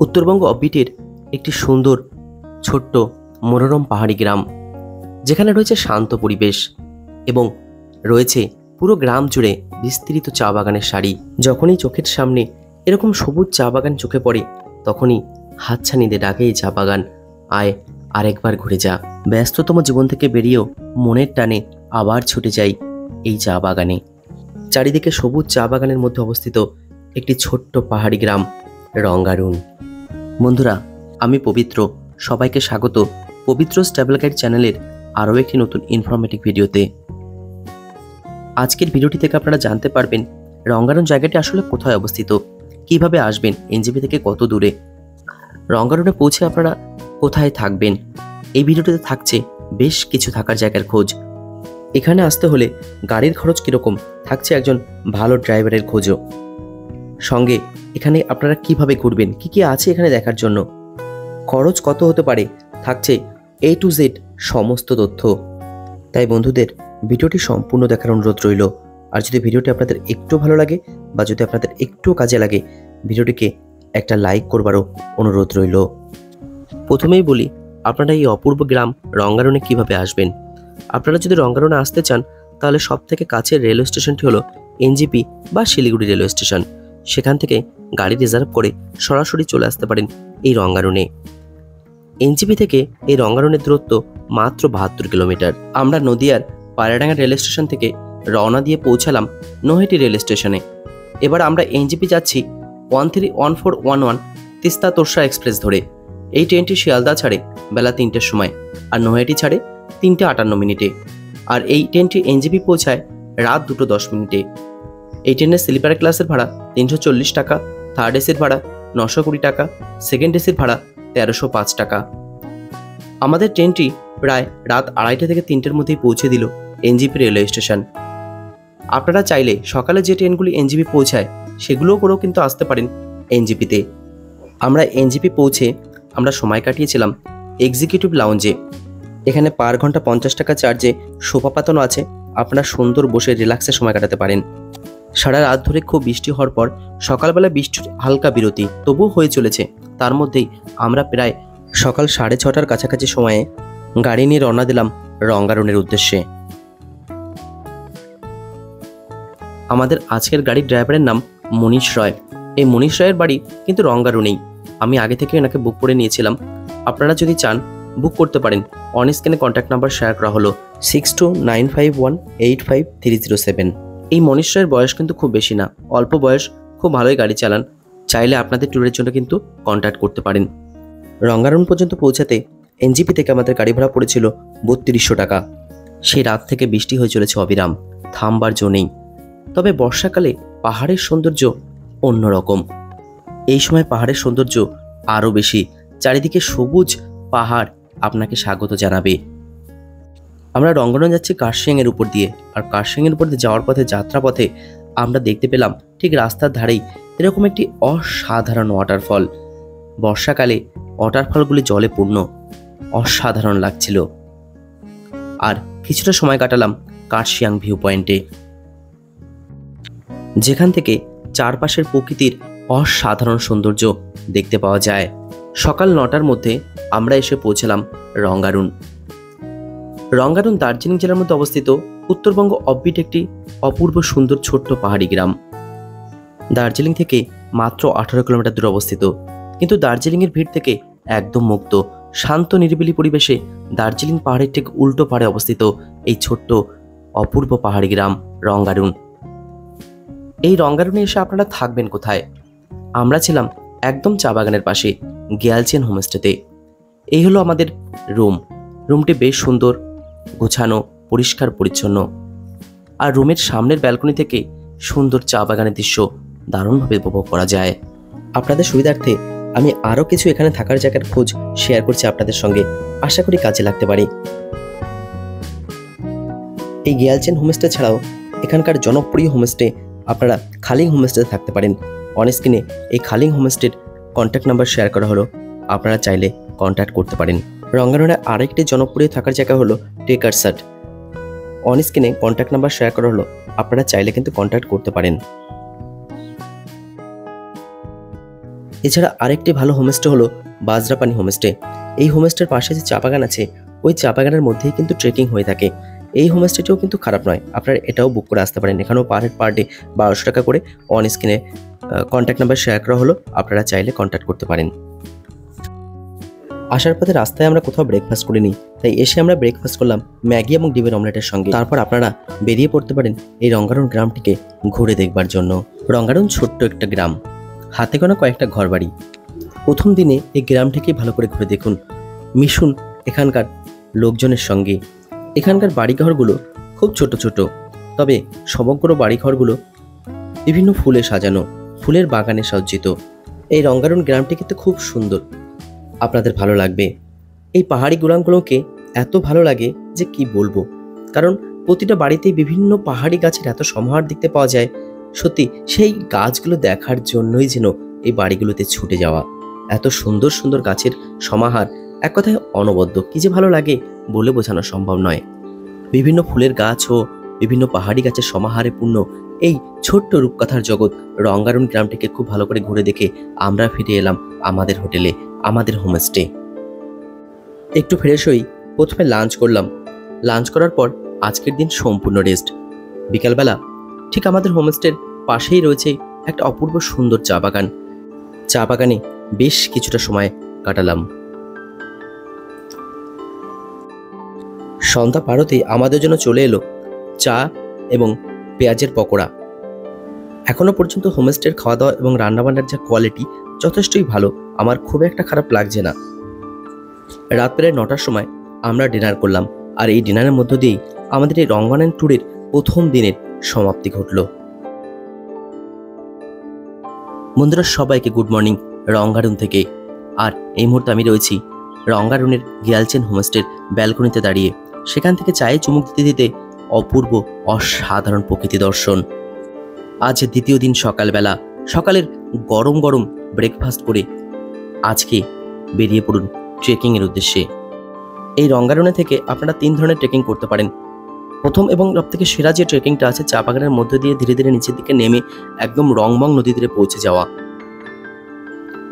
উত্তরবঙ্গ অফবিটের একটি সুন্দর ছোট্ট মনোরম পাহাড়ি গ্রাম, যেখানে রয়েছে শান্ত পরিবেশ এবং রয়েছে পুরো গ্রাম জুড়ে বিস্তৃত চা বাগানের সারি। যখনই চোখের সামনে এরকম সবুজ চা বাগান চোখে পড়ে, তখনই হাতছানিতে ডাকে এই চা বাগান, আয় আরেকবার ঘুরে যা। ব্যস্ততম জীবন থেকে বেরিয়েও মনের টানে আবার ছুটে যাই এই চা বাগানে। চারিদিকে সবুজ চা বাগানের মধ্যে অবস্থিত একটি ছোট্ট পাহাড়ি গ্রাম রঙ্গারুন। বন্ধুরা, আমি পবিত্র, সবাইকে স্বাগত পবিত্র ট্রাভেল গাইড চ্যানেলের আরও একটি নতুন ইনফরমেটিভ ভিডিওতে। আজকের ভিডিওটি থেকে আপনারা জানতে পারবেন রঙ্গারুন জায়গাটি আসলে কোথায় অবস্থিত, কিভাবে আসবেন, এনজেপি থেকে কত দূরে, রঙ্গারুনে পৌঁছে আপনারা কোথায় থাকবেন। এই ভিডিওটিতে থাকছে বেশ কিছু থাকার জায়গার খোঁজ। এখানে আসতে হলে গাড়ির খরচ কীরকম, থাকছে একজন ভালো ড্রাইভারের খোঁজও। সঙ্গে এখানে আপনারা কিভাবে ঘুরবেন, কি কি আছে এখানে দেখার জন্য, খরচ কত হতে পারে, থাকছে A to Z সমস্ত তথ্য। তাই বন্ধুদের ভিডিওটি সম্পূর্ণ দেখার অনুরোধ রইল। আর যদি ভিডিওটি আপনাদের একটু ভালো লাগে বা যদি আপনাদের একটু কাজে লাগে, ভিডিওটিকে একটা লাইক করবারও অনুরোধ রইল। প্রথমেই বলি, আপনারা এই অপূর্ব গ্রাম রঙ্গারুনে কিভাবে আসবেন। আপনারা যদি রঙ্গারুনে আসতে চান, তাহলে সব থেকে কাছের রেলওয়ে স্টেশনটি হলো এনজেপি বা শিলিগুড়ি রেলওয়ে স্টেশন। সেখান থেকে গাড়ি রিজার্ভ করে সরাসরি চলে আসতে পারেন এই রঙ্গারুনে। এনজেপি থেকে এই রঙ্গারুনের দূরত্ব মাত্র 72 কিলোমিটার। আমরা নদিয়ার পায়রাডাঙ্গা রেল স্টেশন থেকে রওনা দিয়ে পৌঁছালাম নৈহাটি রেল স্টেশনে। এবার আমরা এনজেপি যাচ্ছি 131411 তিস্তা তোরসা এক্সপ্রেস ধরে। এই ট্রেনটি শিয়ালদা ছাড়ে বেলা 3টের সময় আর নৈহাটি ছাড়ে 3:58 আর এই ট্রেনটি এনজেপি পৌঁছায় রাত 2:10। এই ট্রেনের স্লিপার ক্লাসের ভাড়া 340 টাকা, থার্ড এসির ভাড়া 920 টাকা, সেকেন্ড এসির ভাড়া 1305 টাকা। আমাদের ট্রেনটি প্রায় রাত 2:30 থেকে 3টের মধ্যেই পৌঁছে দিল এনজেপি রেলওয়ে স্টেশন। আপনারা চাইলে সকালে যে ট্রেনগুলি এনজেপি পৌঁছায় সেগুলোও করেও কিন্তু আসতে পারেন এনজেপিতে। আমরা এনজেপি পৌঁছে আমরা সময় কাটিয়েছিলাম এক্সিকিউটিভ লাউঞ্জে। এখানে পার ঘন্টা 50 টাকা চার্জে সোফা পাতানো আছে, আপনারা সুন্দর বসে রিল্যাক্সে সময় কাটাতে পারেন। সারা রাত ধরে খুব বৃষ্টি হওয়ার পর সকালবেলা বৃষ্টির হালকা বিরতি তবুও হয়ে চলেছে। তার মধ্যেই আমরা প্রায় সকাল 6:30টার কাছাকাছি সময়ে গাড়ি নিয়ে রওনা দিলাম রঙ্গারুনের উদ্দেশ্যে। আমাদের আজকের গাড়ির ড্রাইভারের নাম মনীশ রয়। এই মনীশ রয়ের বাড়ি কিন্তু রঙ্গারুনেই। আমি আগে থেকে এনাকে বুক করে নিয়েছিলাম। আপনারা যদি চান বুক করতে পারেন। অন স্ক্রিনে কন্ট্যাক্ট নাম্বার শেয়ার করা হলো 6295185307। এই মনীশ রয়ের বয়স কিন্তু খুব বেশি না, অল্প বয়স, খুব ভালোই গাড়ি চালান। চাইলে আপনাদের ট্যুরের জন্য কিন্তু কন্ট্যাক্ট করতে পারেন। রঙ্গারুন পর্যন্ত পৌঁছাতে এনজেপি থেকে আমাদের গাড়ি ভাড়া পড়েছিল 3200 টাকা। সেই রাত থেকে বৃষ্টি হয়ে চলেছে অবিরাম, থামবার জো নেই। তবে বর্ষাকালে পাহাড়ের সৌন্দর্য অন্যরকম। এই সময় পাহাড়ের সৌন্দর্য আরও বেশি। চারিদিকে সবুজ পাহাড় আপনাকে স্বাগত জানাবে। আমরা রঙ্গারুন যাচ্ছি কার্শিয়াংয়ের উপর দিয়ে, আর কার্শিয়াংয়ের উপর দিয়ে যাওয়ার পথে, যাত্রাপথে আমরা দেখতে পেলাম ঠিক রাস্তার ধারেই এরকম একটি অসাধারণ ওয়াটারফল। বর্ষাকালে ওয়াটারফলগুলি জলে পূর্ণ, অসাধারণ লাগছিল। আর কিছুটা সময় কাটালাম কার্শিয়াং ভিউ পয়েন্টে, যেখান থেকে চারপাশের প্রকৃতির অসাধারণ সৌন্দর্য দেখতে পাওয়া যায়। সকাল 9টার মধ্যে আমরা এসে পৌঁছলাম রঙ্গারুন। রঙ্গারুন দার্জিলিং জেলার মধ্যে অবস্থিত উত্তরবঙ্গ অফবিট একটি অপূর্ব সুন্দর ছোট্ট পাহাড়ি গ্রাম। দার্জিলিং থেকে মাত্র 18 কিলোমিটার দূরে অবস্থিত, কিন্তু দার্জিলিংয়ের ভিড় থেকে একদম মুক্ত, শান্ত নিরিবিলি পরিবেশে দার্জিলিং পাহাড়ের ঠিক উল্টো পাড়ে অবস্থিত এই ছোট্ট অপূর্ব পাহাড়ি গ্রাম রঙ্গারুন। এই রঙ্গারুনে এসে আপনারা থাকবেন কোথায়? আমরা ছিলাম একদম চা বাগানের পাশে গিয়ালচেন হোমস্টেতে। এই হলো আমাদের রুমটি বেশ সুন্দর, গোছানো, পরিষ্কার পরিচ্ছন্ন। আর রুমের সামনের ব্যালকনি থেকে সুন্দর চা বাগানের দৃশ্য দারুণভাবে উপভোগ করা যায়। আপনাদের সুবিধার্থে আমি আরও কিছু এখানে থাকার জায়গার খোঁজ শেয়ার করছি আপনাদের সঙ্গে, আশা করি কাজে লাগতে পারে। এই গিয়ালচেন হোমস্টে ছাড়াও এখানকার জনপ্রিয় হোমস্টে আপনারা খালিং হোমস্টেতে থাকতে পারেন। অন স্ক্রিনে এই খালিং হোমস্টের কন্ট্যাক্ট নাম্বার শেয়ার করা হলো, আপনারা চাইলে কন্ট্যাক্ট করতে পারেন। রঙ্গারুনের আরেকটি জনপ্রিয় থাকার জায়গা হলো টেকারসাট। অন স্ক্রিনে কন্ট্যাক্ট নাম্বার শেয়ার করা হলো, আপনারা চাইলে কিন্তু কন্ট্যাক্ট করতে পারেন। এছাড়া আরেকটি ভালো হোমস্টে হলো বাজরাপানি হোমস্টে। এই হোমস্টের পাশে যে চা বাগান আছে, ওই চা বাগানের মধ্যেই কিন্তু ট্রেকিং হয়ে থাকে। এই হোমস্টেটিও কিন্তু খারাপ নয়, আপনারা এটাও বুক করে আসতে পারেন। এখানেও পার ডে 1200 টাকা করে। অন স্ক্রিনে কন্ট্যাক্ট নাম্বার শেয়ার করা হলো, আপনারা চাইলে কন্ট্যাক্ট করতে পারেন। আসার পথে রাস্তায় আমরা কোথাও ব্রেকফাস্ট করিনি, তাই এসে আমরা ব্রেকফাস্ট করলাম ম্যাগি এবং ডিমের অমলেটের সঙ্গে। তারপর আপনারা বেরিয়ে পড়তে পারেন এই রঙ্গারুন গ্রামটিকে ঘুরে দেখবার জন্য। রঙ্গারুন ছোট্ট একটা গ্রাম, হাতে গোনা কয়েকটা ঘরবাড়ি। প্রথম দিনে এই গ্রামটিকে ভালো করে ঘুরে দেখুন, মিশুন এখানকার লোকজনের সঙ্গে। এখানকার বাড়িঘরগুলো খুব ছোট ছোট, তবে সমগ্র বাড়িঘরগুলো বিভিন্ন ফুলে সাজানো, ফুলের বাগানে সজ্জিত। এই রঙ্গারুন গ্রামটি কিন্তু খুব সুন্দর, আপনাদের ভালো লাগবে। এই পাহাড়ি গ্রামগুলোকে এত ভালো লাগে যে কি বলবো, কারণ প্রতিটা বাড়িতেই বিভিন্ন পাহাড়ি গাছের এত সমাহার দেখতে পাওয়া যায়। সত্যি সেই গাছগুলো দেখার জন্যই যেন এই বাড়িগুলোতে ছুটে যাওয়া। এত সুন্দর সুন্দর গাছের সমাহার, এক কথায় অনবদ্য, কি যে ভালো লাগে বলে বোঝানো সম্ভব নয়। বিভিন্ন ফুলের গাছ ও বিভিন্ন পাহাড়ি গাছের সমাহারে পূর্ণ এই ছোট্ট রূপকথার জগৎ রঙ্গারুন গ্রামটিকে খুব ভালো করে ঘুরে দেখে আমরা ফিরে এলাম আমাদের হোটেলে, আমাদের হোমস্টে। একটু ফ্রেশ হই, প্রথমে লাঞ্চ করলাম। লাঞ্চ করার পর আজকের দিন সম্পূর্ণ রেস্ট। বিকালবেলা ঠিক আমাদের হোমস্টের পাশেই রয়েছে একটা অপূর্ব সুন্দর চা বাগান। চা বাগানে বেশ কিছুটা সময় কাটালাম। সন্ধ্যা পারতেই আমাদের জন্য চলে এলো চা এবং পেঁয়াজের পকোড়া। এখনো পর্যন্ত হোমস্টের খাওয়া দাওয়া এবং রান্নাবান্নার যা কোয়ালিটি যথেষ্টই ভালো, আমার খুব একটা খারাপ লাগছে না। রাত প্রায় 9টার সময় আমরা ডিনার করলাম, আর এই ডিনারের মধ্য দিয়েই আমাদের এই রঙ্গারুন ট্যুরের প্রথম দিনের সমাপ্তি ঘটল। বন্ধুরা সবাইকে গুড মর্নিং রঙ্গারুন থেকে। আর এই মুহূর্তে আমি রয়েছি রঙ্গারুনের গিয়ালচেন হোমস্টের ব্যালকনিতে দাঁড়িয়ে। সেখান থেকে চায়ে চুমুক দিতে দিতে অপূর্ব অসাধারণ প্রকৃতি দর্শন। আজ দ্বিতীয় দিন সকালবেলা, সকালের গরম গরম ব্রেকফাস্ট করে আজকে বেরিয়ে পড়ুন ট্রেকিংয়ের উদ্দেশ্যে। এই রঙ্গারুনে থেকে আপনারা 3 ধরনের ট্রেকিং করতে পারেন। প্রথম এবং সবথেকে সেরা যে ট্রেকিংটা আছে, চা বাগানের মধ্যে দিয়ে ধীরে ধীরে নিচের দিকে নেমে একদম রংবং নদী তীরে পৌঁছে যাওয়া।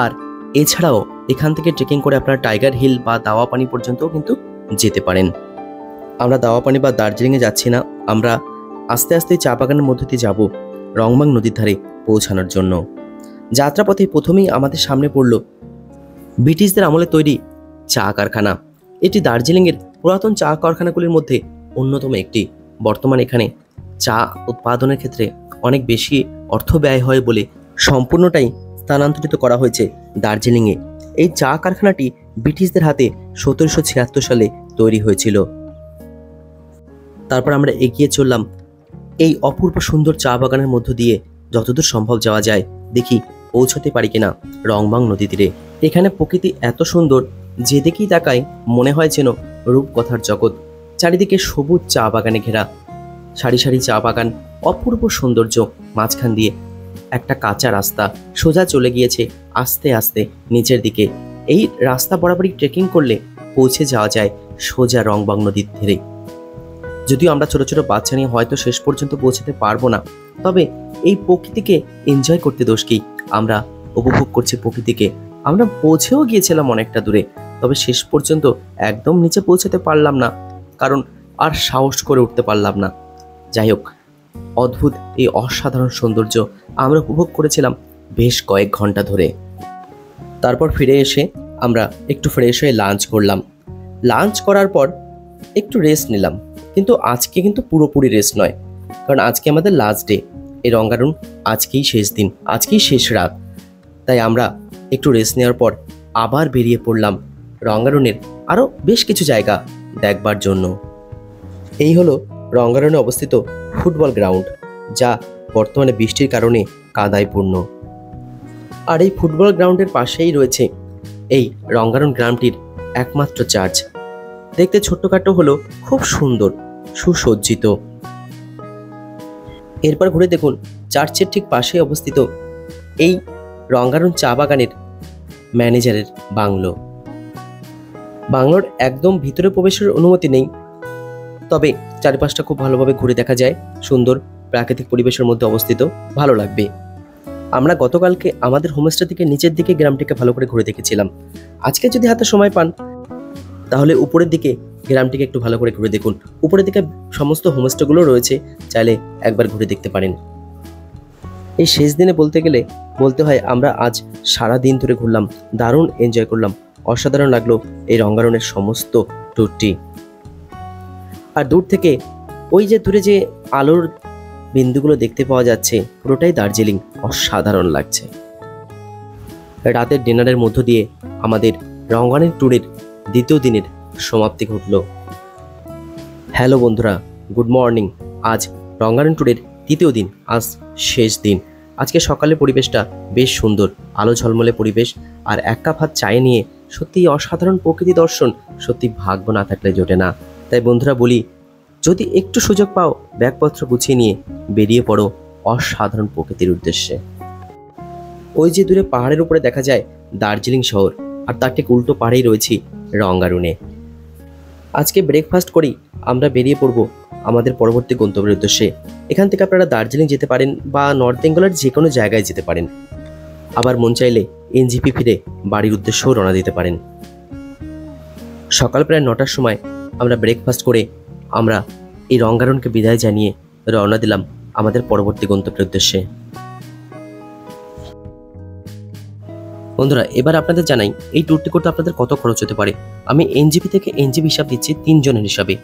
আর এছাড়াও এখান থেকে ট্রেকিং করে আপনারা টাইগার হিল বা দাওয়া পানি পর্যন্তও কিন্তু যেতে পারেন। আমরা দাওয়া পানি বা দার্জিলিংয়ে যাচ্ছি না, আমরা আস্তে আস্তে চা বাগানের মধ্যে দিয়ে যাব রংবং নদীর ধারে পৌঁছানোর জন্য। যাত্রাপথে প্রথমেই আমাদের সামনে পড়ল ব্রিটিশদের আমলে তৈরি চা কারখানা। এটি দার্জিলিংয়ের পুরাতন চা কারখানাগুলির মধ্যে অন্যতম একটি। বর্তমানে এখানে চা উৎপাদনের ক্ষেত্রে অনেক বেশি অর্থ ব্যয় হয় বলে সম্পূর্ণটাই স্থানান্তরিত করা হয়েছে দার্জিলিংয়ে। এই চা কারখানাটি ব্রিটিশদের হাতে 1776 সালে তৈরি হয়েছিল। তারপর আমরা এগিয়ে চললাম এই অপূর্ব সুন্দর চা বাগানের মধ্য দিয়ে, যতদূর সম্ভব যাওয়া যায় দেখি পৌঁছতে পারি কিনা রংবং নদী তীরে। এখানে প্রকৃতি এত সুন্দর, যেদিকেই তাকাই মনে হয় যেন রূপকথার জগৎ। চারিদিকে সবুজ চা বাগানে ঘেরা, সারি সারি চা বাগান, অপূর্ব সৌন্দর্য। মাঝখান দিয়ে একটা কাঁচা রাস্তা সোজা চলে গিয়েছে আস্তে আস্তে নিচের দিকে। এই রাস্তা বরাবরই ট্রেকিং করলে পৌঁছে যাওয়া যায় সোজা রংবং নদীর তীরে। যদিও আমরা ছোট ছোট বাচ্চা নিয়ে হয়তো শেষ পর্যন্ত পৌঁছতে পারবো না, তবে এই প্রকৃতিকে এনজয় করতে দোষ কি, আমরা উপভোগ করছি প্রকৃতিকে। আমরা পৌঁছেও গিয়েছিলাম অনেকটা দূরে, তবে শেষ পর্যন্ত একদম নিচে পৌঁছাতে পারলাম না, কারণ আর সাহস করে উঠতে পারলাম না। যাই হোক, অদ্ভুত এই অসাধারণ সৌন্দর্য আমরা উপভোগ করেছিলাম বেশ কয়েক ঘন্টা ধরে। তারপর ফিরে এসে আমরা একটু ফ্রেশ হয়ে লাঞ্চ করলাম। লাঞ্চ করার পর একটু রেস্ট নিলাম, কিন্তু আজকে কিন্তু পুরোপুরি রেস্ট নয়, কারণ আজকে আমাদের লাস্ট ডে। এই রঙ্গারুন আজকেই শেষ দিন, আজকেই শেষ রাত। তাই আমরা একটু রেস্ট নেওয়ার পর আবার বেরিয়ে পড়লাম রঙ্গারুনের আরও বেশ কিছু জায়গা দেখবার জন্য। এই হলো রঙ্গারুনে অবস্থিত ফুটবল গ্রাউন্ড, যা বর্তমানে বৃষ্টির কারণে কাদায় পূর্ণ। আর এই ফুটবল গ্রাউন্ডের পাশেই রয়েছে এই রঙ্গারুন গ্রামটির একমাত্র চার্চ। দেখতে ছোট্টখাটো হলো খুব সুন্দর, সুসজ্জিত। এরপর ঘুরে দেখুন চার্চের ঠিক পাশে অবস্থিত এই রঙ্গারুন চা বাগানের ম্যানেজারের বাংলো। বাংলোর একদম ভিতরে প্রবেশের অনুমতি নেই, তবে চারিপাশটা খুব ভালোভাবে ঘুরে দেখা যায়। সুন্দর প্রাকৃতিক পরিবেশের মধ্যে অবস্থিত, ভালো লাগবে। আমরা গতকালকে আমাদের হোমস্টে থেকে নিচের দিকে গ্রামটিকে ভালো করে ঘুরে দেখেছিলাম। আজকে যদি হাতে সময় পান তাহলে উপরের দিকে গ্রামটিকে একটু ভালো করে ঘুরে দেখুন। উপরের দিকে সমস্ত হোমস্টেগুলো রয়েছে, চাইলে একবার ঘুরে দেখতে পারেন। এই শেষ দিনে বলতে হয় আমরা আজ সারা দিন ধরে ঘুরলাম, দারুণ এনজয় করলাম, অসাধারণ লাগলো এই রঙ্গারণের সমস্ত ট্যুরটি। আর দূর থেকে ওই যে দূরে যে আলোর বিন্দুগুলো দেখতে পাওয়া যাচ্ছে, পুরোটাই দার্জিলিং, অসাধারণ লাগছে। রাতের ডিনারের মধ্য দিয়ে আমাদের রঙ্গারণ ট্যুরের দ্বিতীয় দিনের সমাপ্তি ঘটল। হ্যালো বন্ধুরা, গুড মর্নিং। আজ রঙ্গারণ ট্যুরের তৃতীয় দিন, আজ শেষ দিন। আজকে সকালের পরিবেশটা বেশ সুন্দর, আলো ঝলমলে পরিবেশ, আর এক কাপ হাত চায়ে নিয়ে সত্যি অসাধারণ প্রকৃতি দর্শন সত্যি ভাগ্য না থাকলে জোটে না। তাই বন্ধুরা বলি, যদি একটু সুযোগ পাও ব্যাগপত্র গুছিয়ে নিয়ে বেরিয়ে পড়ো অসাধারণ প্রকৃতির উদ্দেশ্যে। ওই যে দূরে পাহাড়ের উপরে দেখা যায় দার্জিলিং শহর, আর তার ঠিক উল্টো পাহাড়েই রয়েছি রঙ্গারুনে। আজকে ব্রেকফাস্ট করেই আমরা বেরিয়ে পড়ব আমাদের পরবর্তী গন্তব্যের উদ্দেশ্যে। এখান থেকে আপনারা দার্জিলিং যেতে পারেন বা নর্থ বেঙ্গলের যে কোনো জায়গায় যেতে পারেন। আবার মন চাইলে এনজিপি ফিরে বাড়ির উদ্দেশ্যেও রওনা দিতে পারেন। সকাল প্রায় 9টার সময় আমরা ব্রেকফাস্ট করে আমরা এই রঙ্গারণকে বিদায় জানিয়ে রওনা দিলাম আমাদের পরবর্তী গন্তব্যের উদ্দেশ্যে। বন্ধুরা, এবার আপনাদের জানাই এই ট্যুরটি করতে আপনাদের কত খরচ হতে পারে। আমি এনজিপি থেকে এনজিপি হিসাব দিচ্ছি 3 জনের হিসাবে।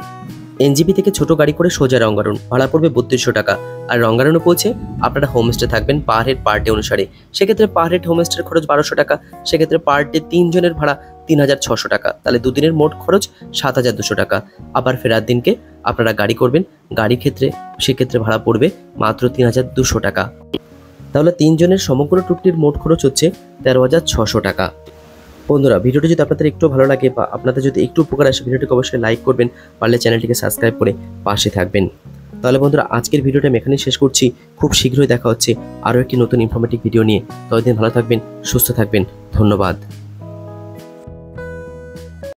এনজিপি থেকে ছোট গাড়ি করে সোজা রঙ্গারণ, ভাড়া পড়বে 3200 টাকা। আর রঙ্গারণে পৌঁছে আপনারা হোমস্টে থাকবেন পার হেড পার ডে অনুসারে। সেক্ষেত্রে পার হেড হোমস্টের খরচ 1200 টাকা। সেক্ষেত্রে পার ডে 3 জনের ভাড়া 3600 টাকা। তাহলে দুদিনের মোট খরচ 7200 টাকা। আবার ফেরার দিনকে আপনারা গাড়ি করবেন, গাড়ির ক্ষেত্রে সেক্ষেত্রে ভাড়া পড়বে মাত্র 3200 টাকা। তাহলে 3 জনের সমগ্র ট্যুরটির মোট খরচ হচ্ছে 13600 টাকা। বন্ধুরা, ভিডিওটি যদি আপনাদের একটু ভালো লাগে বা আপনাদের যদি একটু উপকার আসে, ভিডিওটিকে অবশ্যই লাইক করবেন, পারলে চ্যানেলটিকে সাবস্ক্রাইব করে পাশে থাকবেন। তাহলে বন্ধুরা, আজকের ভিডিওটা আমি এখানেই শেষ করছি। খুব শীঘ্রই দেখা হচ্ছে আরও একটি নতুন ইনফরমেটিভ ভিডিও নিয়ে। ততদিন ভালো থাকবেন, সুস্থ থাকবেন। ধন্যবাদ।